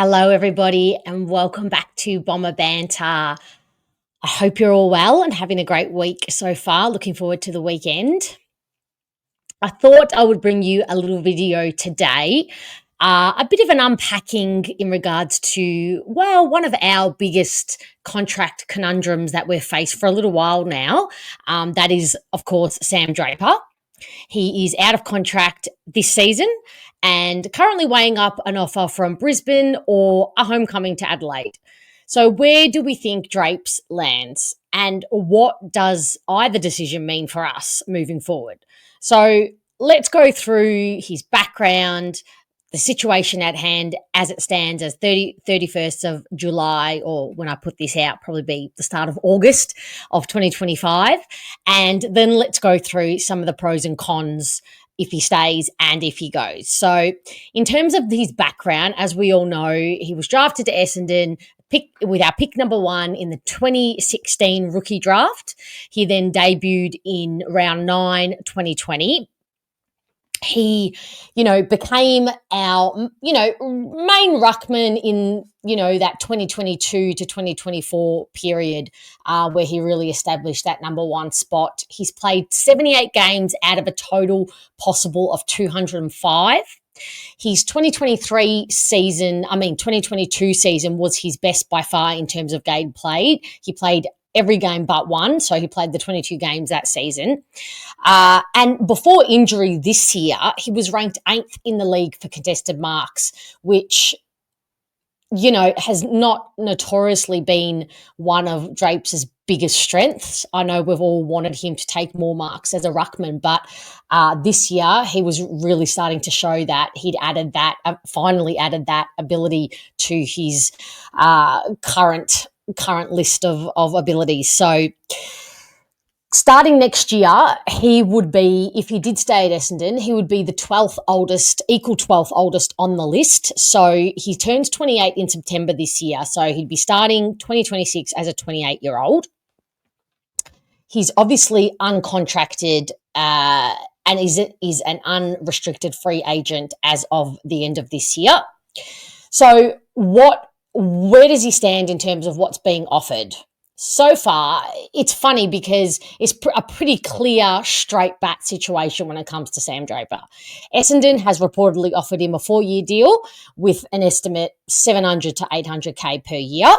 Hello, everybody, and welcome back to Bomber Banter. I hope you're all well and having a great week so far. Looking forward to the weekend. I thought I would bring you a little video today, a bit of an unpacking in regards to, well, one of our biggest contract conundrums that we've faced for a little while now. That is, of course, Sam Draper. He is out of contract this season and currently weighing up an offer from Brisbane or a homecoming to Adelaide. So where do we think Drapes lands, and what does either decision mean for us moving forward? So let's go through his background, the situation at hand as it stands as 31st of July, or when I put this out, probably be the start of August of 2025. And then let's go through some of the pros and cons if he stays and if he goes. So in terms of his background, as we all know, he was drafted to Essendon with our pick number 1 in the 2016 rookie draft. He then debuted in round 9, 2020. He, became our, main ruckman in, that 2022 to 2024 period where he really established that number 1 spot. He's played 78 games out of a total possible of 205. His 2022 season was his best by far in terms of game played. He played every game but one, so he played the 22 games that season. And before injury this year, he was ranked 8th in the league for contested marks, which, has not notoriously been one of Drapes' biggest strengths. I know we've all wanted him to take more marks as a ruckman, but this year he was really starting to show that he'd finally added that ability to his current list of abilities. So starting next year, he would be, if he did stay at Essendon, he would be the 12th oldest on the list. So he turns 28 in September this year. So he'd be starting 2026 as a 28-year-old. He's obviously uncontracted and is an unrestricted free agent as of the end of this year. So where does he stand in terms of what's being offered? So far, it's funny because it's a pretty clear, straight bat situation when it comes to Sam Draper. Essendon has reportedly offered him a 4-year deal with an estimate 700 to 800K per year,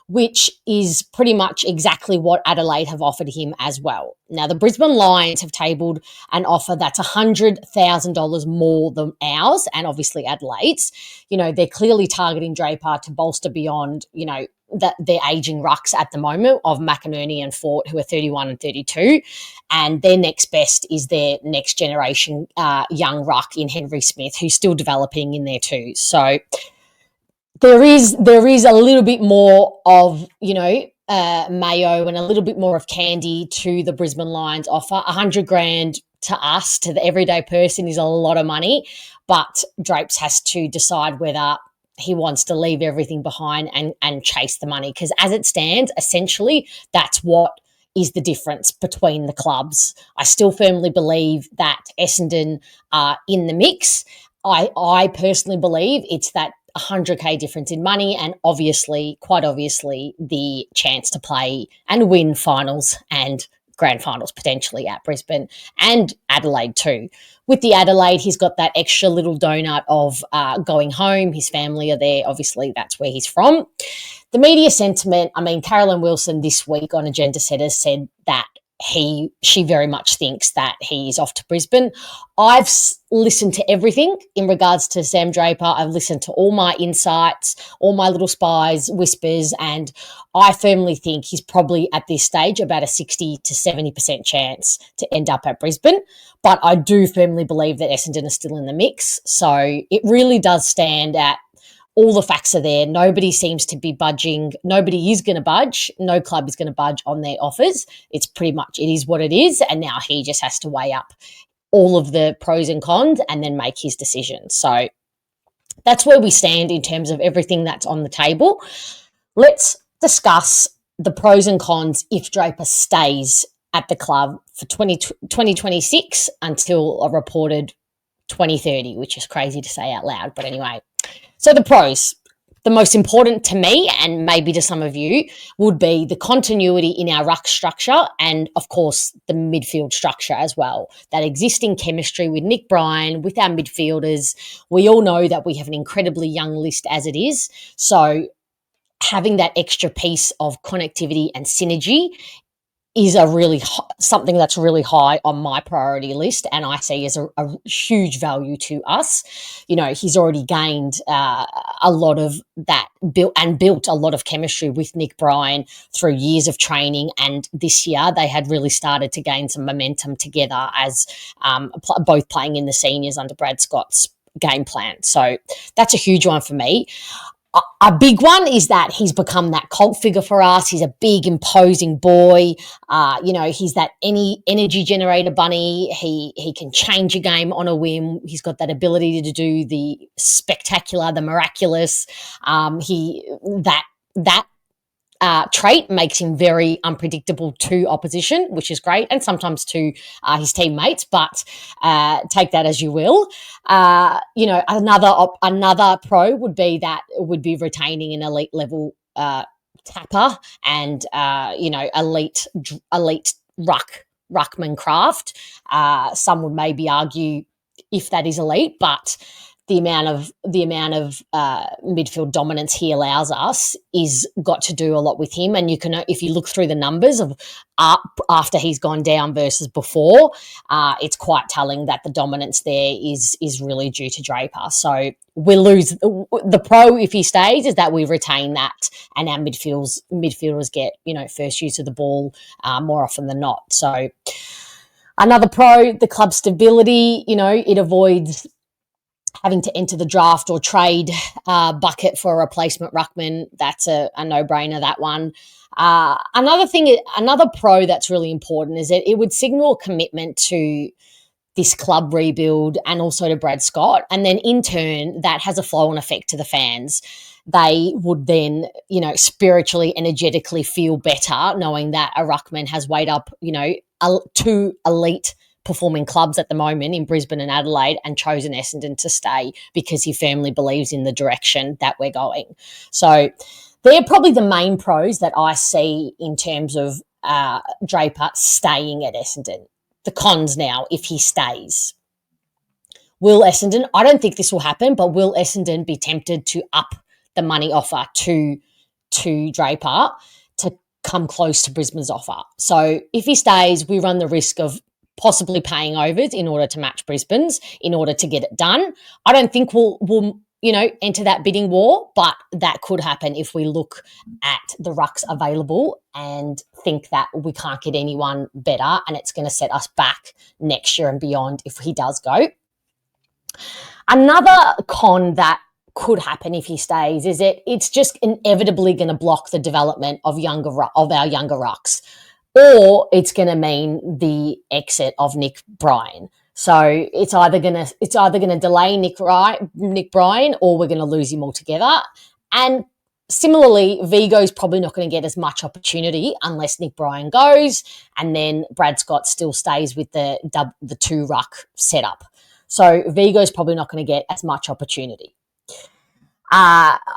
which is pretty much exactly what Adelaide have offered him as well. Now, the Brisbane Lions have tabled an offer that's $100,000 more than ours and obviously Adelaide's. They're clearly targeting Draper to bolster beyond, their aging rucks at the moment of McInerney and Fort, who are 31 and 32. And their next best is their next generation young ruck in Henry Smith, who's still developing in there too. So there is a little bit more of, mayo and a little bit more of candy to the Brisbane Lions offer. $100,000 to us, to the everyday person, is a lot of money, but Drapes has to decide whether he wants to leave everything behind and chase the money, because as it stands, essentially, that's what is the difference between the clubs. I still firmly believe that Essendon are in the mix. I personally believe it's that $100K difference in money and quite obviously, the chance to play and win finals and grand finals potentially at Brisbane and Adelaide too. With the Adelaide, he's got that extra little donut of going home. His family are there. Obviously, that's where he's from. The media sentiment, Carolyn Wilson this week on Agenda Setters said that she very much thinks that he's off to Brisbane. I've listened to everything in regards to Sam Draper. I've listened to all my insights, all my little spies, whispers, and I firmly think he's probably at this stage about a 60 to 70% chance to end up at Brisbane. But I do firmly believe that Essendon are still in the mix. So it really does stand at all the facts are there. Nobody seems to be budging. Nobody is going to budge. No club is going to budge on their offers. It's pretty much, it is what it is. And now he just has to weigh up all of the pros and cons and then make his decision. So that's where we stand in terms of everything that's on the table. Let's discuss the pros and cons if Draper stays at the club for 2026 until a reported 2030, which is crazy to say out loud. But anyway, so the pros. the most important to me, and maybe to some of you, would be the continuity in our ruck structure and, of course, the midfield structure as well. That existing chemistry with Nick Bryan, with our midfielders. We all know that we have an incredibly young list as it is. So having that extra piece of connectivity and synergy is something that's really high on my priority list, and I see as a huge value to us. You know, he's already gained a lot of that built a lot of chemistry with Nick Bryan through years of training, and this year they had really started to gain some momentum together as both playing in the seniors under Brad Scott's game plan. So that's a huge one for me. A big one is that he's become that cult figure for us. He's a big, imposing boy. He's that energy generator bunny. He can change a game on a whim. He's got that ability to do the spectacular, the miraculous. That trait makes him very unpredictable to opposition, which is great, and sometimes to his teammates, but take that as you will. Another pro would be retaining an elite level tapper and elite ruckman craft. Some would maybe argue if that is elite, but the amount of midfield dominance he allows us is got to do a lot with him. And you can, if you look through the numbers of after he's gone down versus before, it's quite telling that the dominance there is really due to Draper. So we'll lose the pro if he stays, is that we retain that, and our midfielders get first use of the ball more often than not. So another pro, the club stability. It avoids having to enter the draft or trade bucket for a replacement ruckman. That's a no-brainer, that one. Another pro that's really important is that it would signal a commitment to this club rebuild and also to Brad Scott. And then in turn, that has a flow-on effect to the fans. They would then, spiritually, energetically feel better knowing that a ruckman has weighed up, two elite performing clubs at the moment in Brisbane and Adelaide and chosen Essendon to stay because he firmly believes in the direction that we're going. So they're probably the main pros that I see in terms of Draper staying at Essendon. The cons now, if he stays. Will Essendon, I don't think this will happen, but will Essendon be tempted to up the money offer to Draper to come close to Brisbane's offer? So if he stays, we run the risk of possibly paying overs in order to match Brisbane's, in order to get it done. I don't think we'll enter that bidding war, but that could happen if we look at the rucks available and think that we can't get anyone better, and it's going to set us back next year and beyond if he does go. Another con that could happen if he stays is it's just inevitably going to block the development of our younger rucks. Or it's going to mean the exit of Nick Bryan. So it's either going to delay Nick Bryan, or we're going to lose him altogether. And similarly, Vigo's probably not going to get as much opportunity unless Nick Bryan goes, and then Brad Scott still stays with the two ruck setup. So Vigo's probably not going to get as much opportunity. Going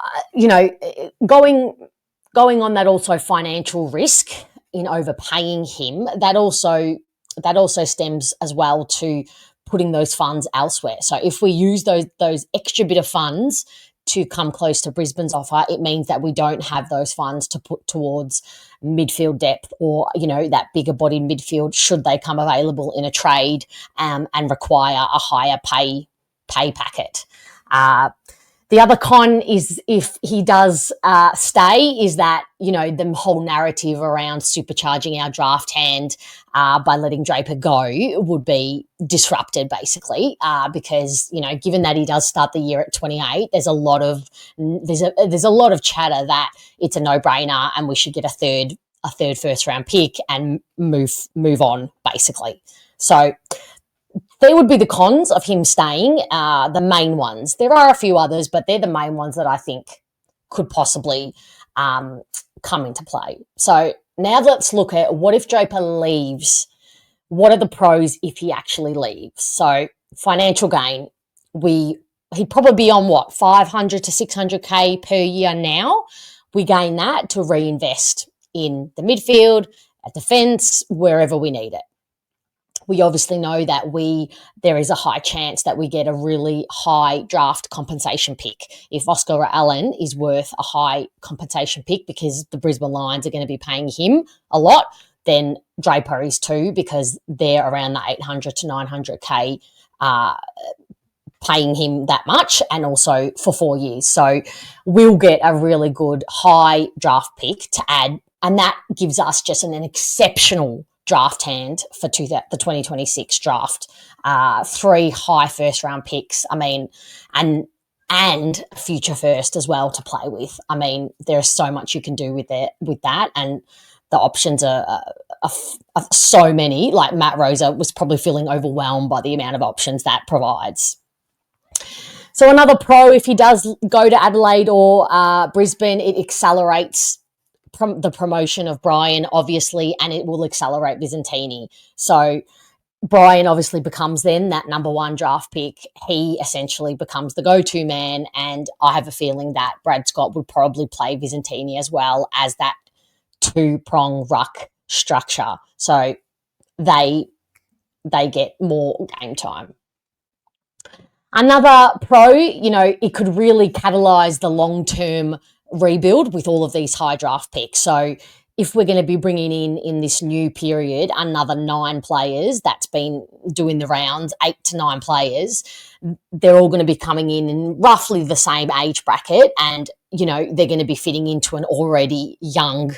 on that also financial risk in overpaying him, that also stems as well to putting those funds elsewhere. So if we use those extra bit of funds to come close to Brisbane's offer, it means that we don't have those funds to put towards midfield depth or, that bigger bodied midfield should they come available in a trade and require a higher pay packet. The other con is if he does stay is that, the whole narrative around supercharging our draft hand by letting Draper go would be disrupted basically because, given that he does start the year at 28, there's a lot of chatter that it's a no-brainer and we should get a third first round pick and move on basically. So there would be the cons of him staying, the main ones. There are a few others, but they're the main ones that I think could possibly come into play. So now let's look at what if Draper leaves? What are the pros if he actually leaves? So financial gain, we he'd probably be on what, 500 to 600K per year now. We gain that to reinvest in the midfield, at defence, wherever we need it. We obviously know that there is a high chance that we get a really high draft compensation pick. If Oscar Allen is worth a high compensation pick because the Brisbane Lions are going to be paying him a lot, then Draper is too, because they're around the 800 to 900K paying him that much, and also for 4 years. So we'll get a really good high draft pick to add, and that gives us just an exceptional draft hand for the 2026 draft. 3 high first round picks. I mean, and a future first as well to play with. I mean, there's so much you can do with that, and the options are so many. Like Matt Rosa was probably feeling overwhelmed by the amount of options that provides. So another pro, if he does go to Adelaide or Brisbane, it accelerates the promotion of Brian, obviously, and it will accelerate Visentini. So Brian obviously becomes then that number 1 draft pick. He essentially becomes the go-to man, and I have a feeling that Brad Scott would probably play Visentini as well as that 2-prong ruck structure. So they get more game time. Another pro, it could really catalyse the long-term rebuild with all of these high draft picks. So if we're going to be bringing in this new period another 9 players, that's been doing the rounds, 8 to 9 players, they're all going to be coming in roughly the same age bracket, and they're going to be fitting into an already young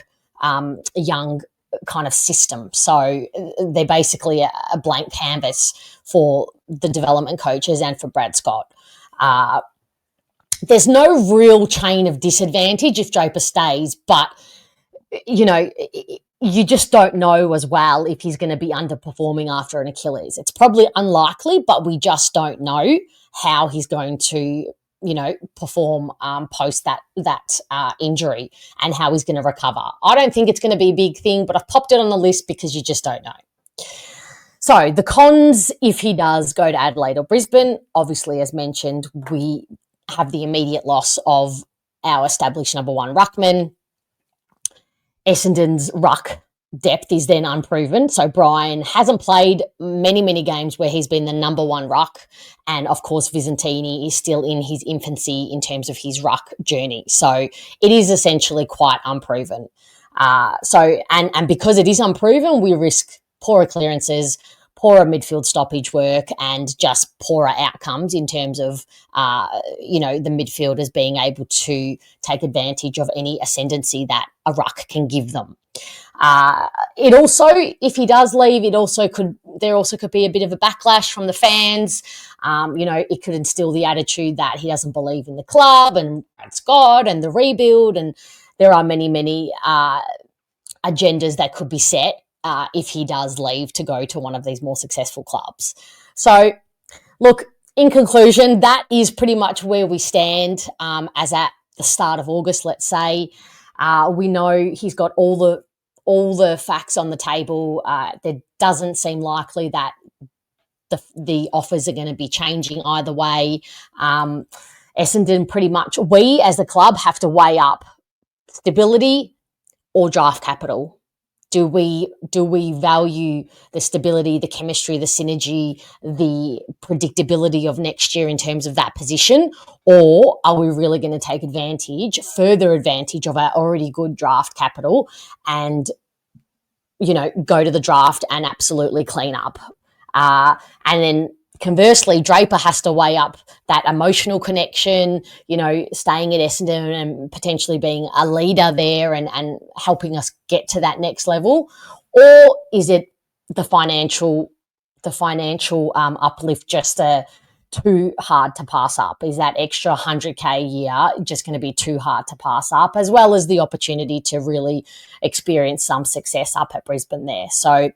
kind of system. So they're basically a blank canvas for the development coaches and for Brad Scott. There's no real chain of disadvantage if Draper stays, but, you just don't know as well if he's going to be underperforming after an Achilles. It's probably unlikely, but we just don't know how he's going to, perform post that injury, and how he's going to recover. I don't think it's going to be a big thing, but I've popped it on the list because you just don't know. So the cons, if he does go to Adelaide or Brisbane, obviously, as mentioned, we have the immediate loss of our established number 1 ruckman. Essendon's ruck depth is then unproven. So Brian hasn't played many games where he's been the number 1 ruck. And of course, Visentini is still in his infancy in terms of his ruck journey. So it is essentially quite unproven. And because it is unproven, we risk poorer clearances, poorer midfield stoppage work, and just poorer outcomes in terms of, the midfielders being able to take advantage of any ascendancy that a ruck can give them. It also, if he does leave, there also could be a bit of a backlash from the fans. It could instill the attitude that he doesn't believe in the club and Brad Scott and the rebuild, and there are many agendas that could be set if he does leave to go to one of these more successful clubs. So, look, in conclusion, that is pretty much where we stand as at the start of August, let's say. We know he's got all the facts on the table. There doesn't seem likely that the offers are going to be changing either way. Essendon, pretty much, we as the club have to weigh up stability or draft capital. Do we value the stability, the chemistry, the synergy, the predictability of next year in terms of that position, or are we really going to take further advantage of our already good draft capital and, go to the draft and absolutely clean up? And then conversely, Draper has to weigh up that emotional connection, staying at Essendon and potentially being a leader there and helping us get to that next level, or is it the financial uplift just too hard to pass up? Is that extra 100K a year just going to be too hard to pass up, as well as the opportunity to really experience some success up at Brisbane there? So,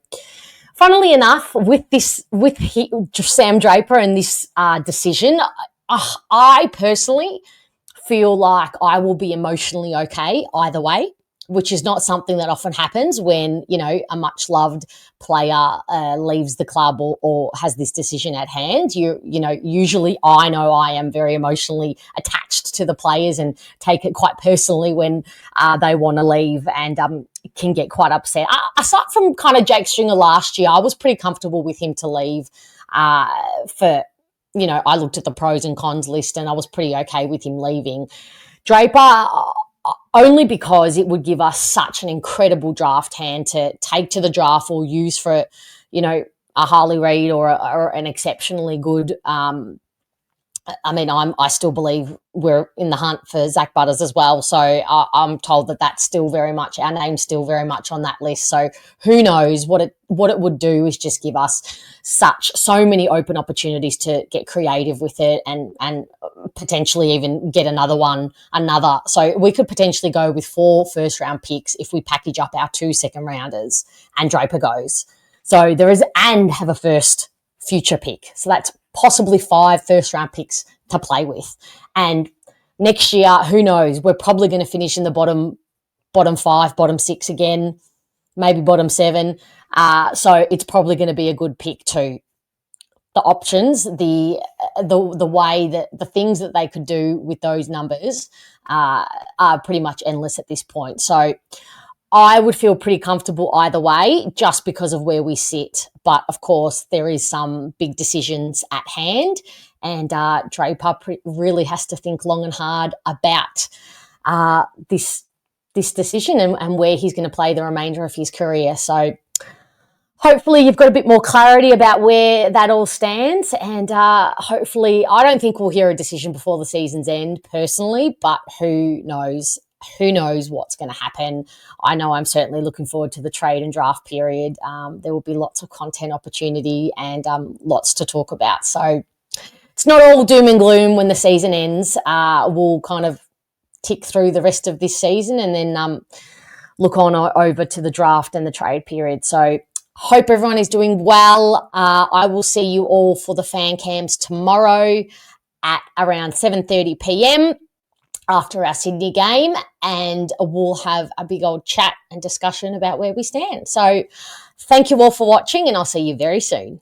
funnily enough, with Sam Draper and this decision, I personally feel like I will be emotionally okay either way. which is not something that often happens when, a much loved player leaves the club or has this decision at hand. Usually I know I am very emotionally attached to the players and take it quite personally when they want to leave and can get quite upset. Aside from kind of Jake Stringer last year, I was pretty comfortable with him to leave I looked at the pros and cons list and I was pretty okay with him leaving. Draper, only because it would give us such an incredible draft hand to take to the draft or use for, a Harley Reid or an exceptionally good I still believe we're in the hunt for Zach Butters as well. So I'm told that that's still very much, our name's still very much on that list. So who knows what it would do is just give us so many open opportunities to get creative with it and potentially even get another. So we could potentially go with 4 first round picks if we package up our 2 second rounders and Draper goes. So and have a first future pick. So that's possibly 5 first round picks to play with. And next year, who knows? We're probably going to finish in the bottom 5, bottom 6 again, maybe bottom 7. So it's probably going to be a good pick too. The options, the way that the things that they could do with those numbers are pretty much endless at this point. So I would feel pretty comfortable either way just because of where we sit. But, of course, there is some big decisions at hand and Draper really has to think long and hard about this decision and where he's going to play the remainder of his career. So hopefully you've got a bit more clarity about where that all stands and hopefully I don't think we'll hear a decision before the season's end personally, but who knows? Who knows what's going to happen. I know I'm certainly looking forward to the trade and draft period. There will be lots of content opportunity and lots to talk about. So it's not all doom and gloom when the season ends. We'll kind of tick through the rest of this season and then look on over to the draft and the trade period. So hope everyone is doing well. I will see you all for the fan cams tomorrow at around 7:30 p.m. after our Sydney game, and we'll have a big old chat and discussion about where we stand. So thank you all for watching and I'll see you very soon.